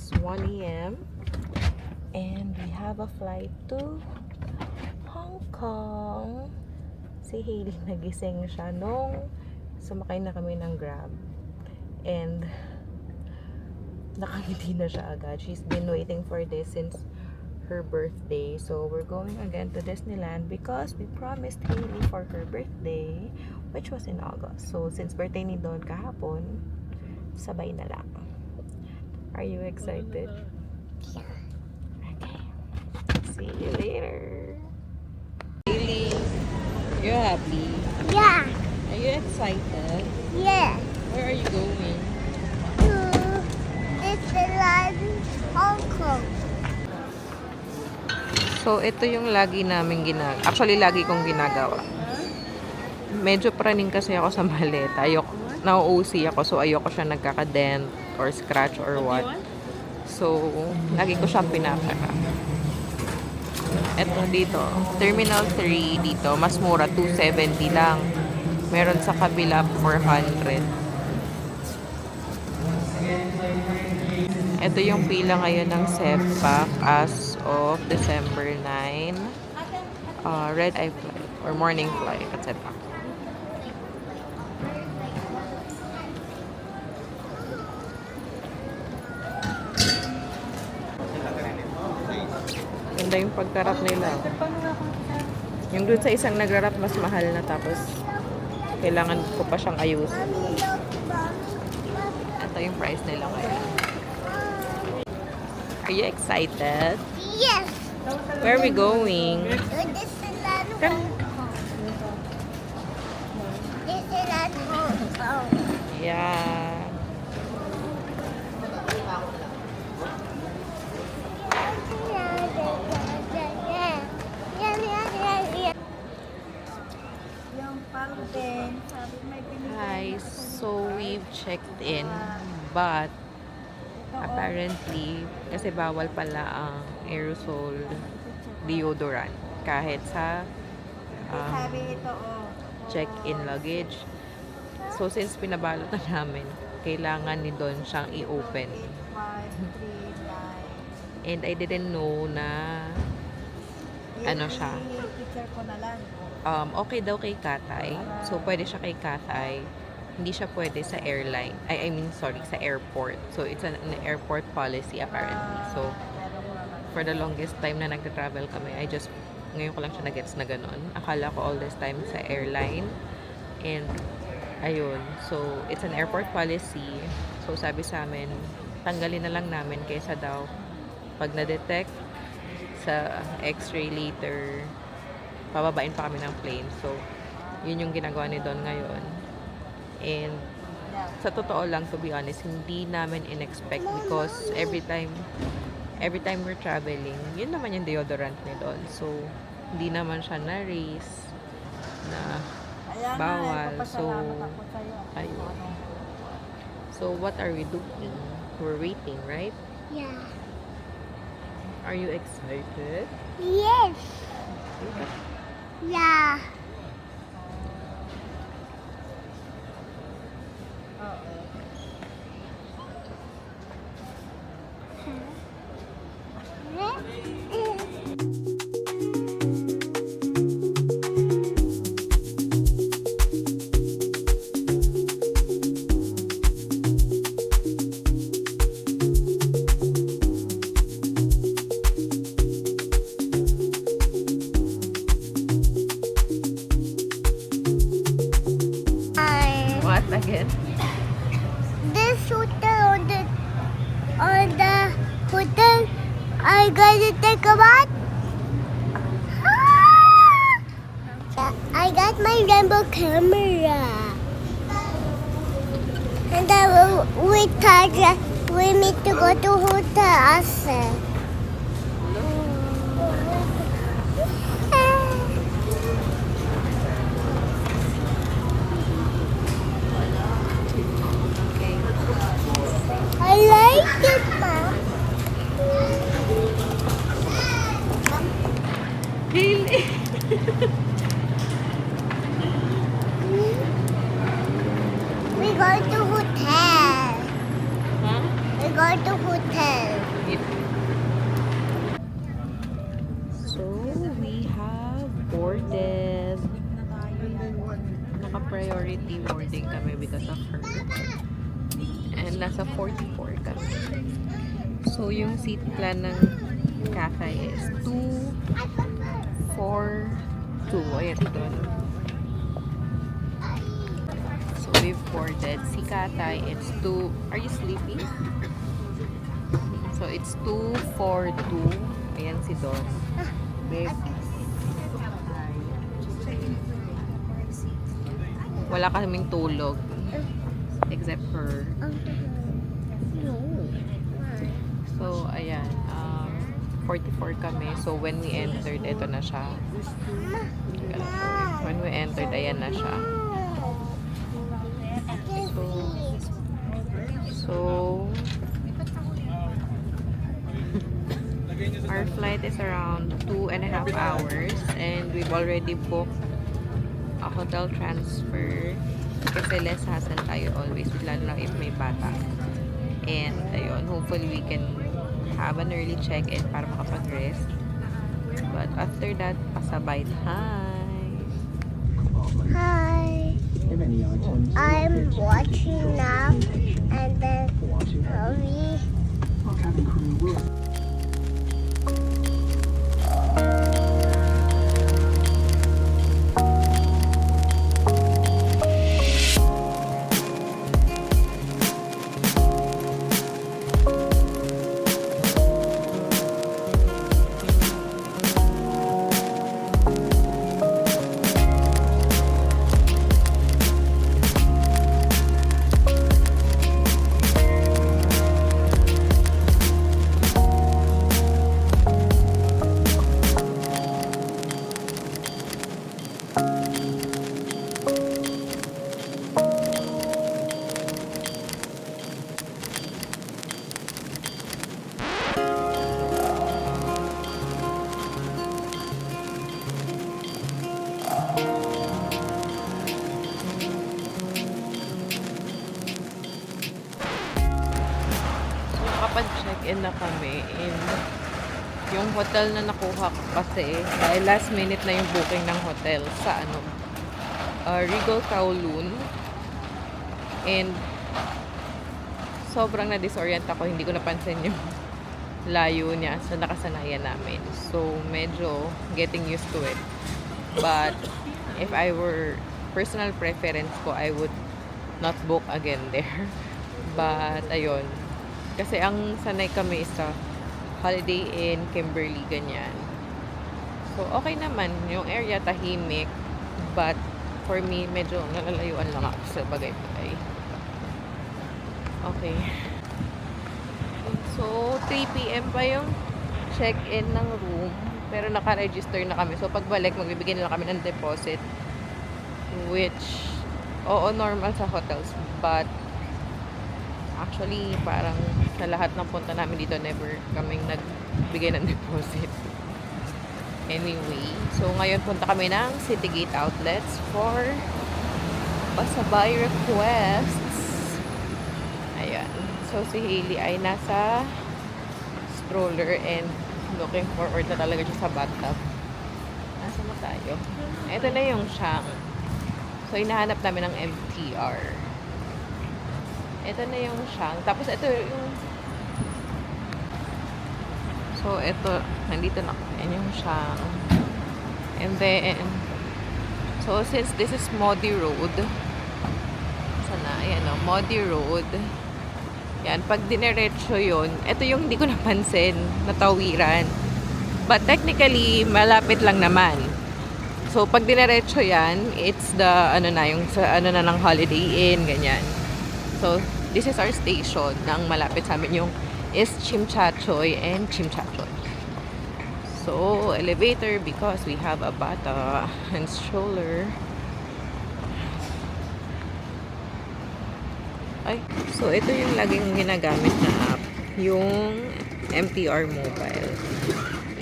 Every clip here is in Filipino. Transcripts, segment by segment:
It's 1 a.m. and we have a flight to Hong Kong. Si Hailey nagising siya nung sumakay na kami ng Grab. And nakangiti na siya agad. She's been waiting for this since her birthday. So we're going again to Disneyland because we promised Hailey for her birthday, which was in August. So since birthday ni Don kahapon, sabay na lang. Are you excited? Yeah. Okay. See you later. Hailey, you're happy? Yeah. Are you excited? Yeah. Where are you going? To Disneyland, Hong Kong. So, ito yung lagi namin ginagawa. Actually, lagi kong ginagawa. Medyo praning kasi ako sa maleta. Nauusi ako, so ayoko siya nagkaka-dent or scratch or what. So, lagi ko siyang pinapaka. Ito dito, Terminal 3 dito, mas mura, 270 lang. Meron sa kabila, 400. Ito yung pila ngayon ng SEPAC as of December 9. Red eye flight or morning flight at SEPAC. Ganda yung pagkarap nila. Yung dun sa isang nagrarap mas mahal na, tapos kailangan ko pa siyang ayusin. Ito yung price nila ngayon. Are you excited? Yes. Where are we going? To Disneyland, Hong Kong. Disneyland, Hong Kong. Yeah. Yung fountain, sabi may Hi. So, we've checked in, but apparently, kasi bawal pala ang aerosol deodorant kahit sa sabi ito, check-in luggage. So, since pinabalot na namin, kailangan ni Don siyang i-open. 539. And I didn't know na ano siya. Picture ko na lang. Okay daw kay Katay. So, pwede siya kay Katay. Hindi siya pwede sa airline. I mean, sorry, sa airport. So, it's an airport policy apparently. So, for the longest time na nagta-travel kami, ngayon ko lang siya na-gets na ganun. Akala ko all this time sa airline. And, ayun. So, it's an airport policy. So, sabi sa amin, tanggalin na lang namin kaysa daw pag na-detect sa x-ray later, pababain pa kami ng plane. So, yun yung ginagawa ni Don ngayon. And, sa totoo lang, to be honest, hindi namin in-expect because every time we're traveling, yun naman yung deodorant ni Don. So, hindi naman siya na-raise na bawal. So, ayun. So, what are we doing? We're waiting, right? Yeah. Are you excited? Yes. Yeah. What again? This hotel on the hotel I gotta take a bath. I got my rainbow camera. And we need to go to hotel also. Okay. I like it, Mom. Hailey! We go to hotel. Huh? We go to hotel. boarded. Naka-priority boarding kami because of her. And nasa 44 kami. So, yung seat plan ng Cathay is 242. Ayan, doon. So, we've boarded. Si Cathay, it's 2... Are you sleeping? So, it's 242. Ayan si Don. Babe. Wala kaming tulog. Except for... No. So, ayan. 44 kami. So, when we entered, ito na siya. When we entered, ayan na siya. So, our flight is around 2.5 hours and we've already booked a hotel transfer kasi less hassle tayo always, lalo na if may bata. And ayun, hopefully we can have an early check-in para makapag-rest. But after that, pasabay. Hi! Hi. I'm watching now, and then we. Nakapag-check-in na kami in yung hotel na nakuha ko kasi dahil last minute na yung booking ng hotel sa Regal Kowloon, and sobrang na-disorient ako, hindi ko napansin yung layo niya sa nakasanayan namin, so medyo getting used to it. But if I were personal preference ko, I would not book again there. But ayun, kasi ang sanay kami is sa Holiday Inn, Kimberly, ganyan. So, okay naman. Yung area, tahimik. But, for me, medyo nalalayuan lang ako sa bagay-bagay. Okay. So, 3 p.m. pa yung check-in ng room. Pero naka-register na kami. So, pagbalik, magbibigay na lang kami ng deposit. Which, oo, normal sa hotels. But, actually, parang sa lahat ng punta namin dito, never kaming nagbigay ng deposit. Anyway, so ngayon punta kami ng Citygate Outlets for pasabay requests. Ayan. So, si Hailey ay nasa stroller and looking forward na talaga siya sa bathtub. Nasa na tayo? Ito na yung Shang. So, hinahanap namin ng MTR. Ito na yung Shang. Tapos ito yung... So, ito. Nandito na. Yan yung Shang. And then... So, since this is Modi Road. Sana? Ayan o. Modi Road. Yan. Pag dinerecho yun, ito yung hindi ko napansin. Natawiran. But technically, malapit lang naman. So, pag dinerecho yan, it's the, ano na, yung sa, ano na ng Holiday Inn, ganyan. So, this is our station. Nang malapit sa amin yung is Chimchachoy and Chimchachoy. So, elevator because we have a bata and stroller. Ay, so ito yung laging ginagamit na app. Yung MTR Mobile.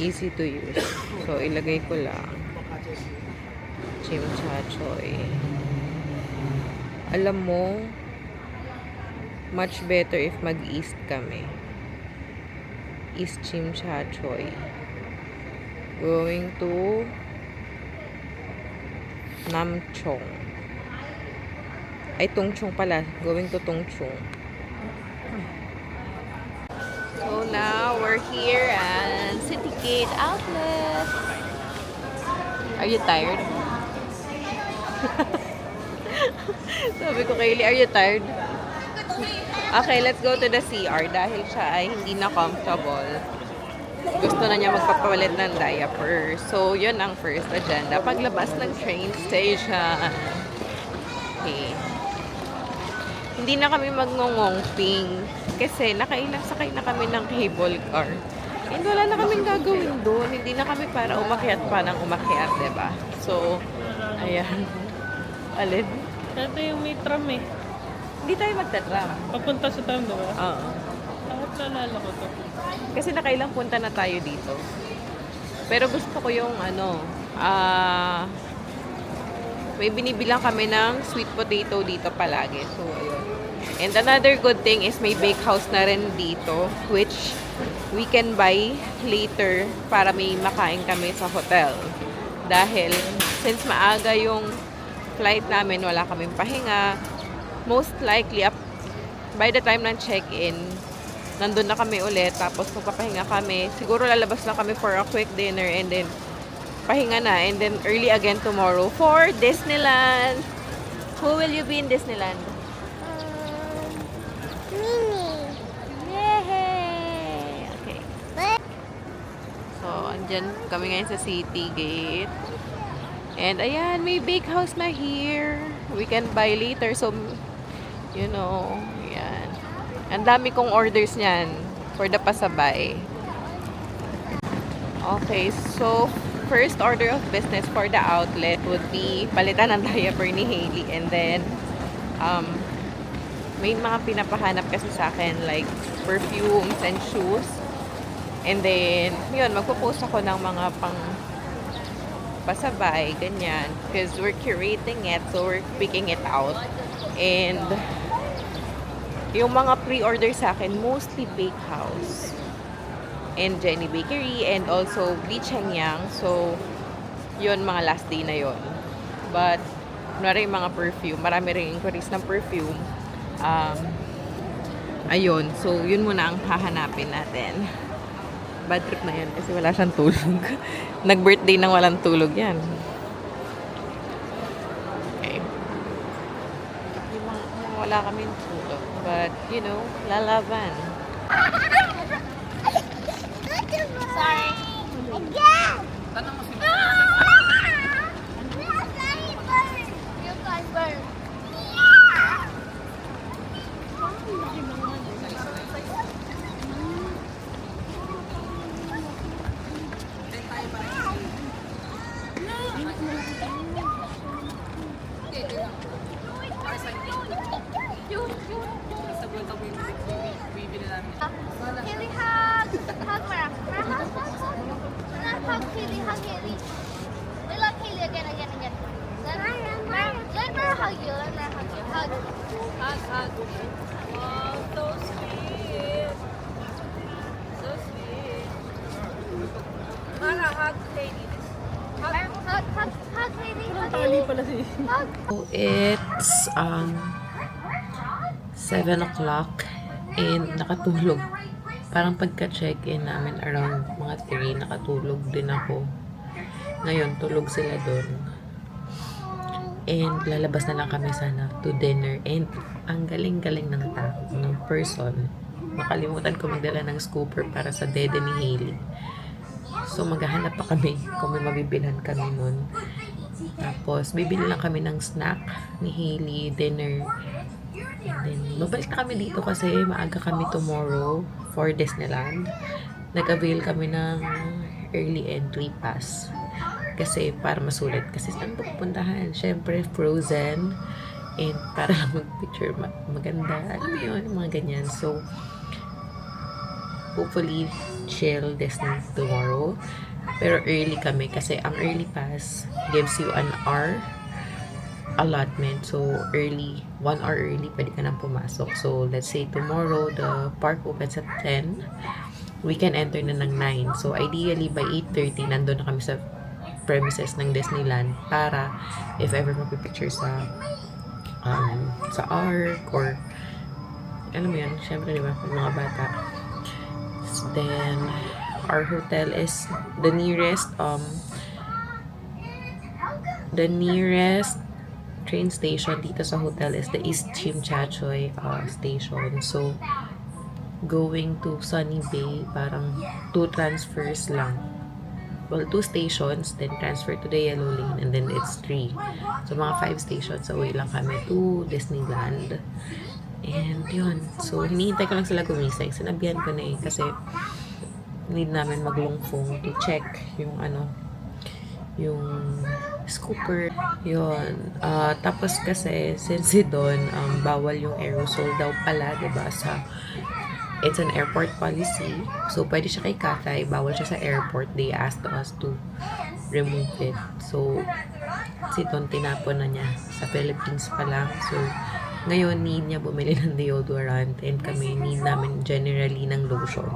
Easy to use. So, ilagay ko lang. Chimchachoy. Alam mo, much better if mag-east kami. East Chimchachoy. Going to Namchong. Ay, Tungchong pala. Going to Tungchong. So now, we're here at Citygate Outlet. Are you tired? Sabi ko kay Lee, are you tired? Okay, let's go to the CR dahil siya ay hindi na comfortable. Gusto na niya magpapalit ng diaper. So, yun ang first agenda. Paglabas ng train station. Okay. Hindi na kami magnongongping kasi nakailang sakay na kami ng cable car. And wala na kaming gagawin doon. Hindi na kami para umakyat pa ng umakyat, diba? So, ayan. Alin? Dati yung may tram eh. Hindi tayo magta-tram. Papunta sa tram, diba? Oo. Bakit naalala ko to? Kasi nakailang punta na tayo dito. Pero gusto ko yung may binibilang kami ng sweet potato dito palagi. So, ayun. And another good thing is may bakehouse na rin dito, which we can buy later para may makain kami sa hotel. Dahil, since maaga yung flight namin, wala kaming pahinga, most likely, by the time ng check-in, nandun na kami ulit, tapos magpapahinga kami. Siguro lalabas lang kami for a quick dinner and then pahinga na. And then early again tomorrow for Disneyland. Who will you be in Disneyland? Minnie. Yay! Okay. So, andyan kami ngayon sa City Gate. And ayan, may bakehouse na here. We can buy later. So, you know, ayan. Ang dami kong orders niyan for the pasabay. Okay, so first order of business for the outlet would be palitan ng diaper ni Hailey. And then, may mga pinapahanap kasi sa akin like perfumes and shoes. And then, yun, magpo-post ako ng mga pang pasabay, ganyan. Because we're curating it, so we're picking it out. And yung mga pre-order sa akin, mostly Bakehouse and Jenny Bakery and also Beach and Yang. So, yun, mga last day na yun. But, kunwari yung mga perfume, marami rin inquiries ng perfume. Ayun, so yun muna ang hahanapin natin. Bad trip na yan kasi wala siyang tulog. Nag-birthday nang walang tulog yan. Okay. Wala kaming tulog. But, you know, lalaban. Sorry. Again. You guys burn. Can we hug? Hug Mara. Mara, hug, hug, hug. Mara, hug Haley, hug Haley. We love Haley again. Let Mara hug you. Let Mara hug you. Hug. Hug, hug. Oh, so sweet. So sweet. Mara, hug Haley. Hug Haley. Hug Tali pala si... Hug. So, it's 7 o'clock and nakatulog. Parang pagka-check-in namin around mga 3, nakatulog din ako. Ngayon, tulog sila doon. And lalabas na lang kami sana to dinner. And ang galing-galing ng tao, ng person. Makalimutan ko magdala ng scooper para sa dede ni Hailey. So, maghahanap pa kami kung may mabibilhan kami nun. Tapos, bibili lang kami ng snack ni Hailey, dinner. And then, babalik na kami dito kasi maaga kami tomorrow for Disneyland. Nag-avail kami ng early entry pass. Kasi para masulit. Kasi saan ba pupuntahan? Siyempre, Frozen. And para lang mag-picture maganda. Alam mo yun, mga ganyan. So, hopefully, chill Disney tomorrow. Pero early kami kasi ang early pass gives you an hour allotment. So, early, 1 hour early, pwede ka nang pumasok. So, let's say tomorrow, the park opens at 10. We can enter na ng 9. So, ideally, by 8:30, nandun na kami sa premises ng Disneyland para if ever magpipicture sa Ark or alam mo yan, syempre diba, pag mga bata. Then, our hotel is the nearest train station dito sa hotel is the East Chimchachoy station. So, going to Sunny Bay, parang 2 transfers lang. Well, 2 stations, then transfer to the Yellow Lane, and then it's 3. So, mga 5 stations away lang kami to Disneyland. And yun. So, hinihintay ko lang sila gumising. Sinabihan ko na kasi need namin maglungfong to check yung yung scooper. Yun. Tapos kasi, since doon, bawal yung aerosol daw pala, diba, it's an airport policy. So, pwede siya kay Katay. Bawal siya sa airport. They asked us to remove it. So, si Don tinapon na niya. Sa Philippines pa lang. So, ngayon, need niya bumili ng deodorant and kami need namin generally ng lotion.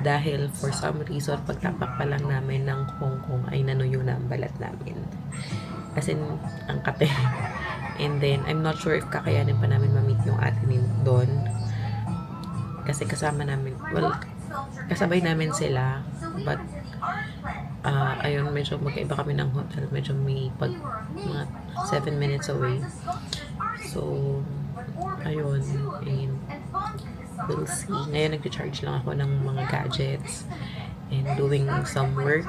Dahil for some reason, pagtapak pa lang namin ng Hong Kong ay nanuyo na ang balat namin. As in, ang kate. And then, I'm not sure if kakayanin pa namin ma-meet yung ate ni Don. Kasi kasama namin, well, kasabay namin sila. But, ayun, medyo magkaiba kami ng hotel. Medyo may mga 7 minutes away. So, ayun, and we'll see. Ngayon, nag-charge lang ako ng mga gadgets and doing some work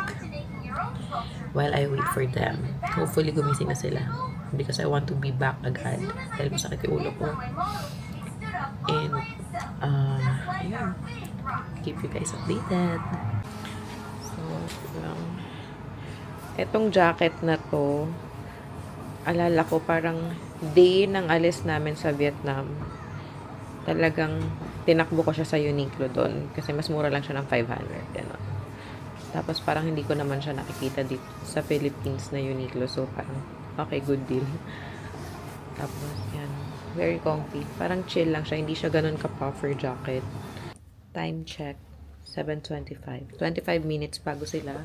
while I wait for them. Hopefully, gumising na sila because I want to be back agad dahil masakit yung ulo ko. And, ayun, keep you guys updated. So, etong jacket na to, alala ko parang day ng alis namin sa Vietnam, talagang tinakbo ko siya sa Uniqlo doon kasi mas mura lang siya ng 500 gano'n. Tapos parang hindi ko naman siya nakikita dito sa Philippines na Uniqlo, so parang okay, good deal. Tapos yan, very comfy, parang chill lang siya, hindi siya gano'n ka puffer jacket. Time check 7:25, 25 minutes bago sila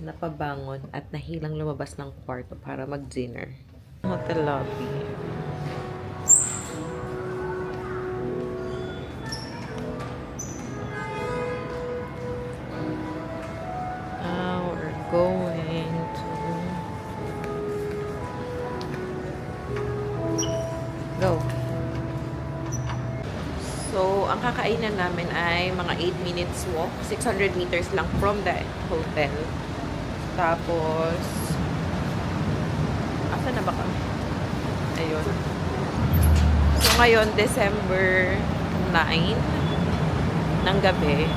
napabangon at nahilang lumabas ng kwarto para mag-dinner. Hotel lobby. Now we're going to go. So, ang kakainan namin ay mga 8 minutes walk, 600 meters lang from the hotel. Tapos, asa na ba kami? Ayun. So, ngayon, December 9 ng gabi.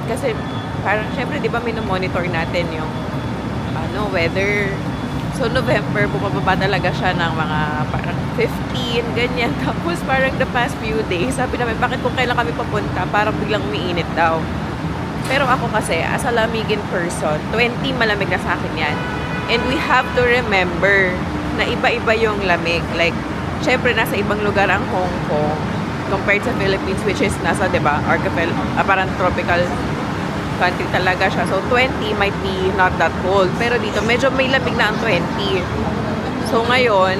Kasi, parang, syempre, di ba, minomonitor natin yung, weather. So, November, bumababa talaga siya ng mga, parang, 15, ganyan. Tapos, parang the past few days, sabi namin, bakit kung kailan kami papunta, parang biglang umiinit daw. Pero ako kasi, as a lamigin person, 20 malamig na sa akin yan. And we have to remember na iba-iba yung lamig. Like, syempre, nasa ibang lugar ang Hong Kong compared sa Philippines, which is nasa, diba, parang tropical country talaga siya. So, 20 might be not that cold. Pero dito, medyo may lamig na ang 20. So, ngayon,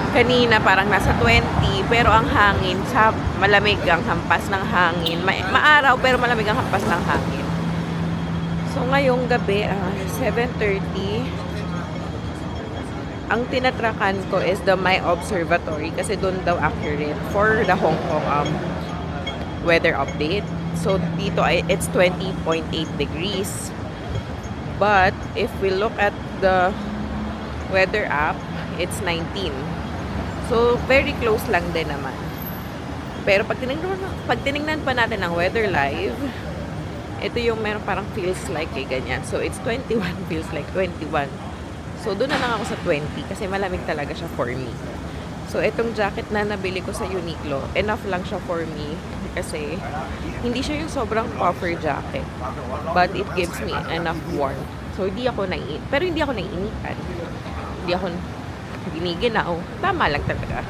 kanina parang nasa 20, pero ang hangin, malamig ang hampas ng hangin. Maaraw, pero malamig ang hampas ng hangin. So, ngayong gabi, 7:30, ang tinatrakan ko is the My Observatory kasi doon daw accurate for the Hong Kong weather update. So, dito it's 20.8 degrees. But, if we look at the weather app, it's 19. So, very close lang din naman. Pero pag tinignan pa natin ang weather live, ito yung meron parang feels like ganyan. So, it's 21, feels like 21. So, doon na lang ako sa 20 kasi malamig talaga siya for me. So, itong jacket na nabili ko sa Uniqlo, enough lang siya for me kasi hindi siya yung sobrang puffer jacket. But it gives me enough warmth. So, hindi ako naiinitan. Hindi ako giniginaw. Tama lang talaga.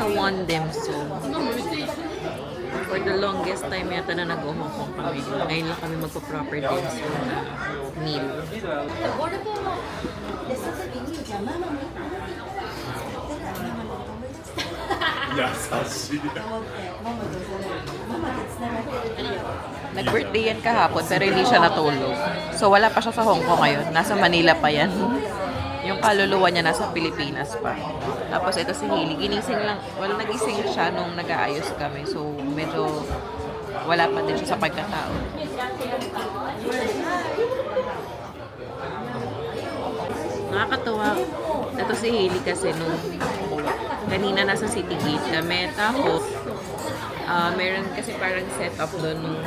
sa Wondemso. For the longest time yata na nag-Hong Kong kami. Ngayon lang kami magpa-proper dimsum na meal. Nag-birthday yan kahapon pero hindi siya natulog. So wala pa siya sa Hong Kong ngayon. Nasa Manila pa yan. Yung kaluluwa niya nasa Pilipinas pa. Tapos ito si Hailey. Ginising lang. Wala nagising siya nung nag-aayos kami. So medyo wala pa din siya sa pagkatao. Nakakatuwa. Ito si Hailey kasi nung kanina nasa City Gate kami. Tapos meron kasi parang setup doon nung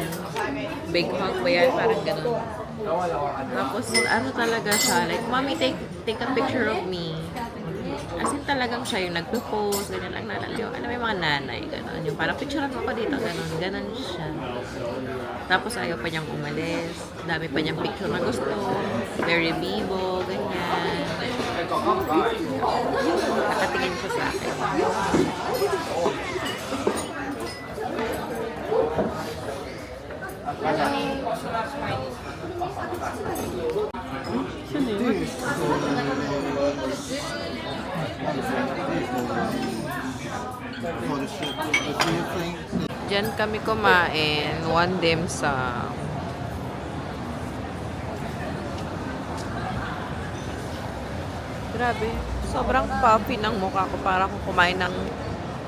Big Hug ba yan? Parang ganun. Tapos ano talaga siya, like, Mommy, take a picture of me. As in talagang siya yung nagpo-post, ganyan lang nanay. Alam mo yung mga nanay, gano'n. Yung parang picturean mo ko dito, gano'n. Gano'n siya. Tapos ayaw pa niyang umalis. Dami pa niyang picture na gusto. Very bibo, ganyan. Nakatingin siya sa akin. Saan yun? Diyan kami kumain. One dim sum. Grabe. Sobrang puffy ng mukha ko. Para kung kumain ng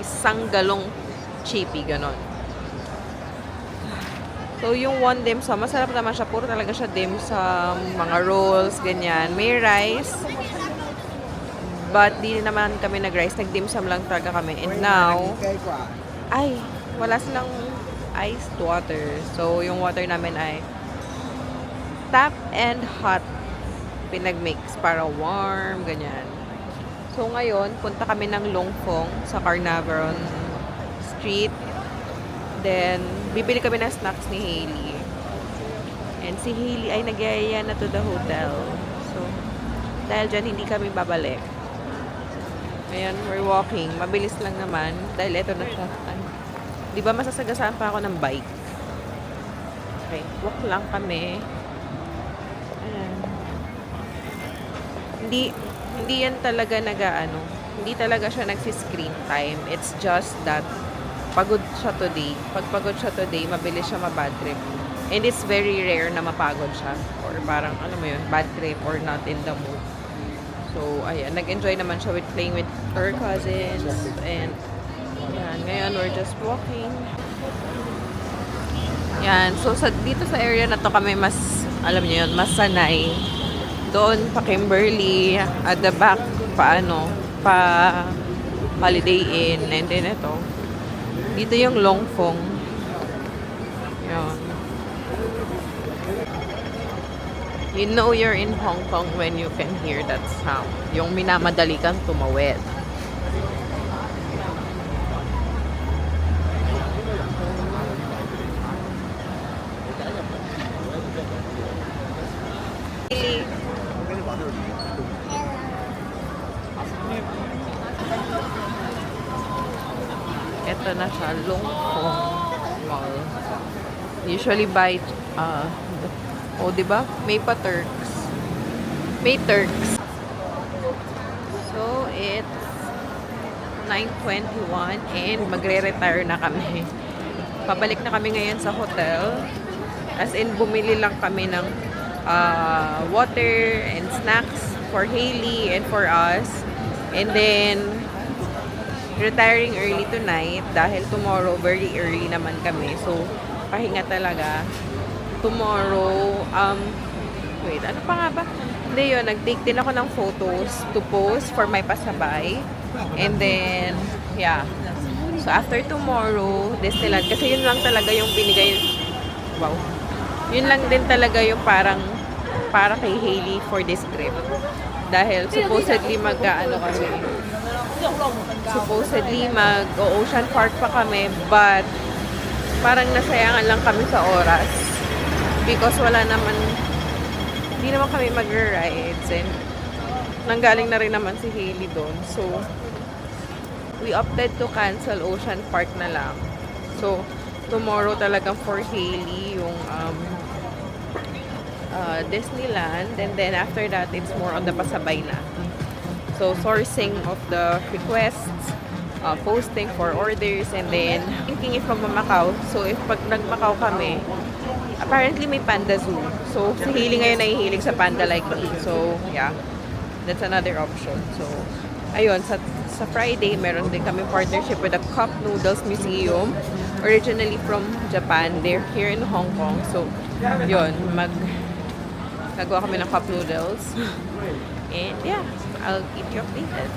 isang galong chippy. Ganon. So, yung one dim sum, masarap naman siya. Puro talaga siya dim sum, mga rolls, ganyan. May rice. But, di naman kami nag-rice. Nag-dim sum lang talaga kami. And now, ay, wala silang iced water. So, yung water namin ay tap and hot. Pinag-mix para warm, ganyan. So, ngayon, punta kami ng Longfong sa Carnarvon Street. Then, bibili kami ng snacks ni Hailey. And si Hailey ay nagyayaya na to the hotel. So, dahil dyan, hindi kami babalik. Ayan, we're walking. Mabilis lang naman. Dahil ito na siya. Di ba masasagasaan pa ako ng bike? Okay, walk lang kami. Ayan. Hindi yan talaga hindi talaga siya nagsi-screen time. It's just that pagod siya today. Pag pagod siya today, mabilis siya ma-bad trip. And it's very rare na mapagod siya. Or parang, bad trip or not in the mood. So, ayan, nag-enjoy naman siya with playing with her cousins. And, yan, ngayon, we're just walking. Yan, so, dito sa area na to kami mas, alam niyo yun, mas sanay. Doon, pa Kimberly, at the back, pa Holiday Inn. And then, ito. Dito yung Longfong. Yan. You know you're in Hong Kong when you can hear that sound. Yung minamadali kang tumawid. Ito na siya, Longfong Mall. Usually by diba? May pa Turks. May Turks. So, it's 9:21 and magre-retire na kami. Pabalik na kami ngayon sa hotel. As in, bumili lang kami ng water and snacks for Hailey and for us. And then, retiring early tonight dahil tomorrow, very early naman kami. So, pahinga talaga. Tomorrow, wait, ano pa nga ba? Hindi yun, nag-take din ako ng photos to post for my pasabay. And then, yeah. So, after tomorrow, Disneyland, kasi yun lang talaga yung binigay, wow. Yun lang din talaga yung parang, para kay Hailey for this trip. Dahil supposedly supposedly mag-ocean park pa kami, but parang nasayangan lang kami sa oras. Because hindi naman kami mag-rides and nanggaling na rin naman si Hailey doon. So, we opted to cancel Ocean Park na lang. So, tomorrow talagang for Hailey yung Disneyland, and then after that it's more on the pasabay na. So sourcing of the requests, posting for orders, and then thinking if magmamakaw. So if pag nagmakaw kami, apparently may Panda Zoo. So si Hailey ngayon nahihilig sa panda like me. So yeah, that's another option. So ayun, sa Friday meron din kami partnership with the Cup Noodles Museum, originally from Japan. They're here in Hong Kong. So yun, nagawa kami ng cup noodles. And yeah, I'll keep you updated.